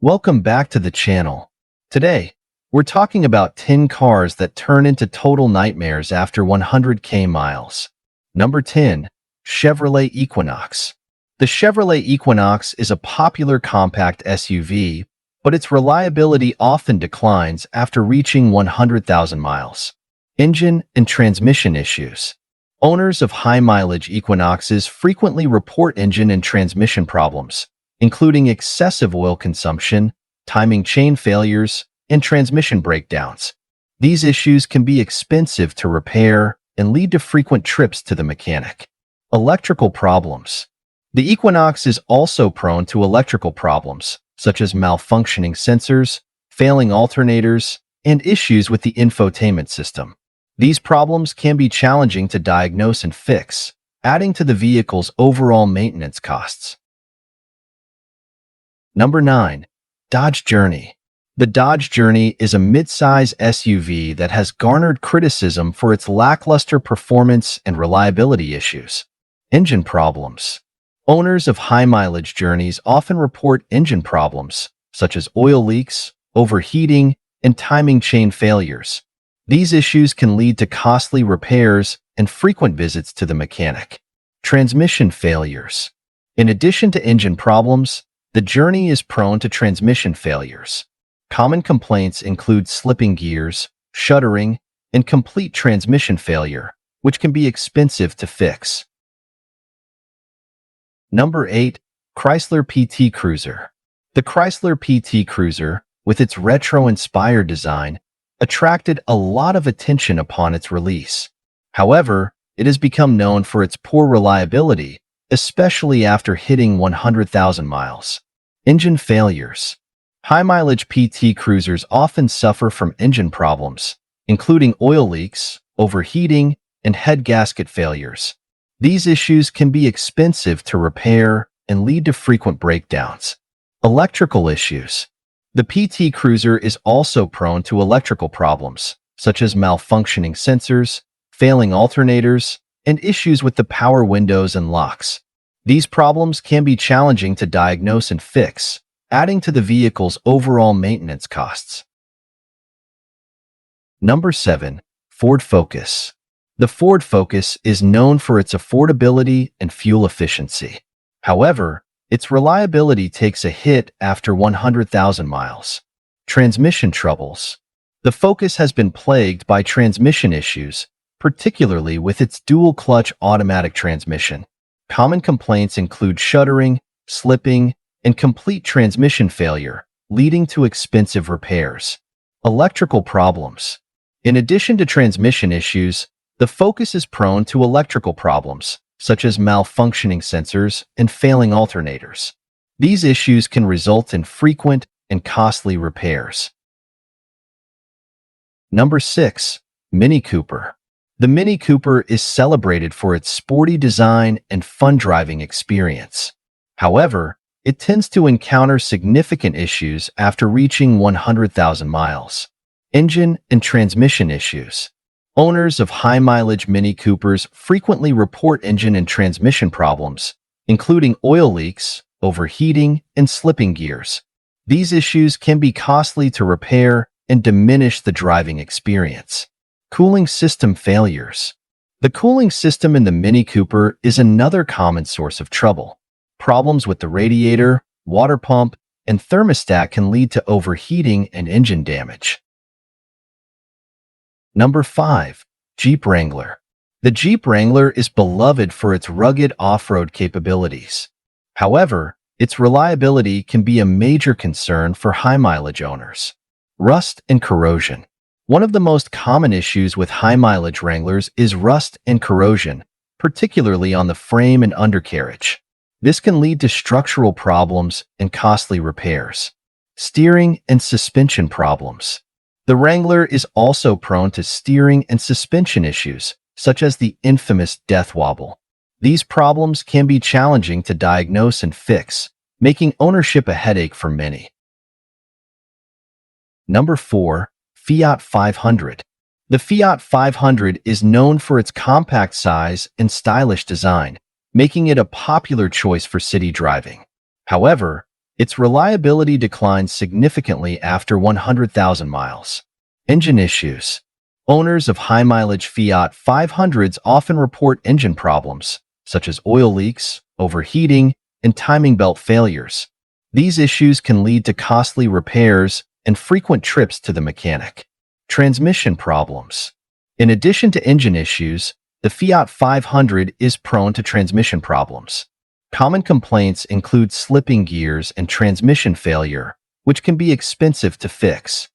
Welcome back to the channel. Today, we're talking about 10 cars that turn into total nightmares after 100k miles. Number 10. Chevrolet Equinox. The Chevrolet Equinox is a popular compact SUV, but its reliability often declines after reaching 100,000 miles. Engine and transmission issues. Owners of high-mileage Equinoxes frequently report engine and transmission problems, including excessive oil consumption, timing chain failures, and transmission breakdowns. These issues can be expensive to repair and lead to frequent trips to the mechanic. Electrical problems. The Equinox is also prone to electrical problems, such as malfunctioning sensors, failing alternators, and issues with the infotainment system. These problems can be challenging to diagnose and fix, adding to the vehicle's overall maintenance costs. Number 9. Dodge Journey. The Dodge Journey is a mid-size SUV that has garnered criticism for its lackluster performance and reliability issues. Engine problems. Owners of high-mileage Journeys often report engine problems, such as oil leaks, overheating, and timing chain failures. These issues can lead to costly repairs and frequent visits to the mechanic. Transmission failures. In addition to engine problems, the Journey is prone to transmission failures. Common complaints include slipping gears, shuddering, and complete transmission failure, which can be expensive to fix. Number 8. Chrysler PT Cruiser. The Chrysler PT Cruiser, with its retro-inspired design, attracted a lot of attention upon its release. However, it has become known for its poor reliability, especially after hitting 100,000 miles. Engine failures. High-mileage PT Cruisers often suffer from engine problems, including oil leaks, overheating, and head gasket failures. These issues can be expensive to repair and lead to frequent breakdowns. Electrical issues. The PT Cruiser is also prone to electrical problems, such as malfunctioning sensors, failing alternators, and issues with the power windows and locks. These problems can be challenging to diagnose and fix, adding to the vehicle's overall maintenance costs. Number 7. Ford Focus. The Ford Focus is known for its affordability and fuel efficiency. However, its reliability takes a hit after 100,000 miles. Transmission troubles. The Focus has been plagued by transmission issues, particularly with its dual-clutch automatic transmission. Common complaints include shuddering, slipping, and complete transmission failure, leading to expensive repairs. Electrical problems. In addition to transmission issues, the Focus is prone to electrical problems, such as malfunctioning sensors and failing alternators. These issues can result in frequent and costly repairs. Number 6. Mini Cooper. The Mini Cooper is celebrated for its sporty design and fun driving experience. However, it tends to encounter significant issues after reaching 100,000 miles. Engine and transmission issues. Owners of high-mileage Mini Coopers frequently report engine and transmission problems, including oil leaks, overheating, and slipping gears. These issues can be costly to repair and diminish the driving experience. Cooling system failures. The cooling system in the Mini Cooper is another common source of trouble. Problems with the radiator, water pump, and thermostat can lead to overheating and engine damage. Number 5. Jeep Wrangler. The Jeep Wrangler is beloved for its rugged off-road capabilities. However, its reliability can be a major concern for high-mileage owners. Rust and corrosion. One of the most common issues with high-mileage Wranglers is rust and corrosion, particularly on the frame and undercarriage. This can lead to structural problems and costly repairs. Steering and suspension problems. The Wrangler is also prone to steering and suspension issues, such as the infamous death wobble. These problems can be challenging to diagnose and fix, making ownership a headache for many. Number 4. Fiat 500. The Fiat 500 is known for its compact size and stylish design, making it a popular choice for city driving. However, Its reliability declines significantly after 100,000 miles. Engine issues. Owners of high-mileage Fiat 500s often report engine problems, such as oil leaks, overheating, and timing belt failures. These issues can lead to costly repairs and frequent trips to the mechanic. Transmission problems. In addition to engine issues, the Fiat 500 is prone to transmission problems. Common complaints include slipping gears and transmission failure, which can be expensive to fix.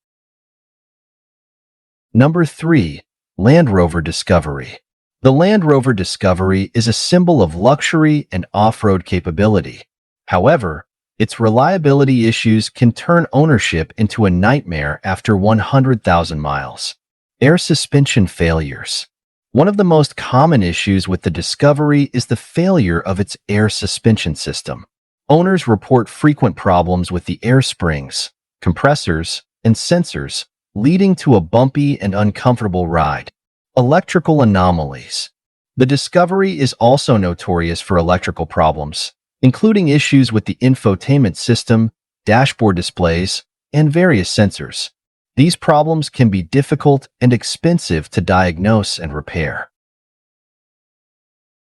Number 3. Land Rover Discovery. The Land Rover Discovery is a symbol of luxury and off-road capability. However, its reliability issues can turn ownership into a nightmare after 100,000 miles. Air suspension failures. One of the most common issues with the Discovery is the failure of its air suspension system. Owners report frequent problems with the air springs, compressors, and sensors, leading to a bumpy and uncomfortable ride. Electrical anomalies. The Discovery is also notorious for electrical problems, including issues with the infotainment system, dashboard displays, and various sensors. These problems can be difficult and expensive to diagnose and repair.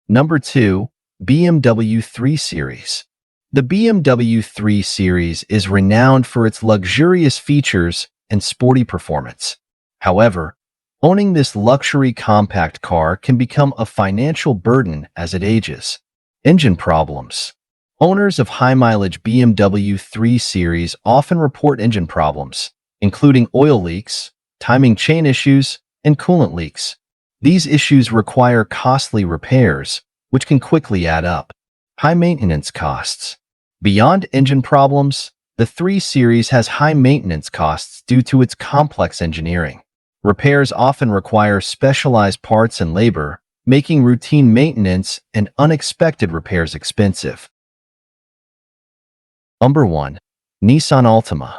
Number 2. BMW 3 Series. The BMW 3 Series is renowned for its luxurious features and sporty performance. However, owning this luxury compact car can become a financial burden as it ages. Engine problems. Owners of high-mileage BMW 3 Series often report engine problems, including oil leaks, timing chain issues, and coolant leaks. These issues require costly repairs, which can quickly add up. High maintenance costs. Beyond engine problems, the 3 Series has high maintenance costs due to its complex engineering. Repairs often require specialized parts and labor, making routine maintenance and unexpected repairs expensive. Number 1. Nissan Altima.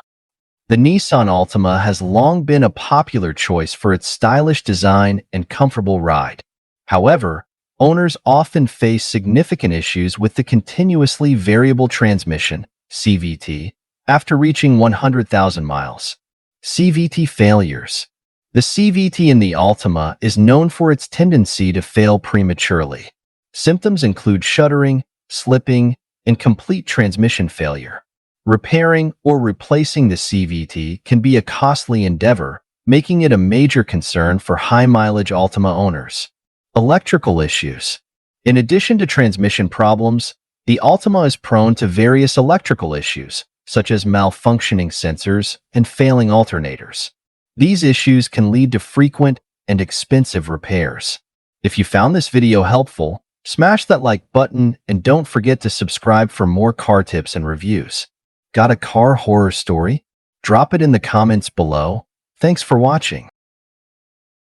The Nissan Altima has long been a popular choice for its stylish design and comfortable ride. However, owners often face significant issues with the continuously variable transmission, CVT, after reaching 100,000 miles. CVT failures. The CVT in the Altima is known for its tendency to fail prematurely. Symptoms include shuddering, slipping, and complete transmission failure. Repairing or replacing the CVT can be a costly endeavor, making it a major concern for high-mileage Altima owners. Electrical issues. In addition to transmission problems, the Altima is prone to various electrical issues, such as malfunctioning sensors and failing alternators. These issues can lead to frequent and expensive repairs. If you found this video helpful, smash that like button and don't forget to subscribe for more car tips and reviews. Got a car horror story? Drop it in the comments below. Thanks for watching.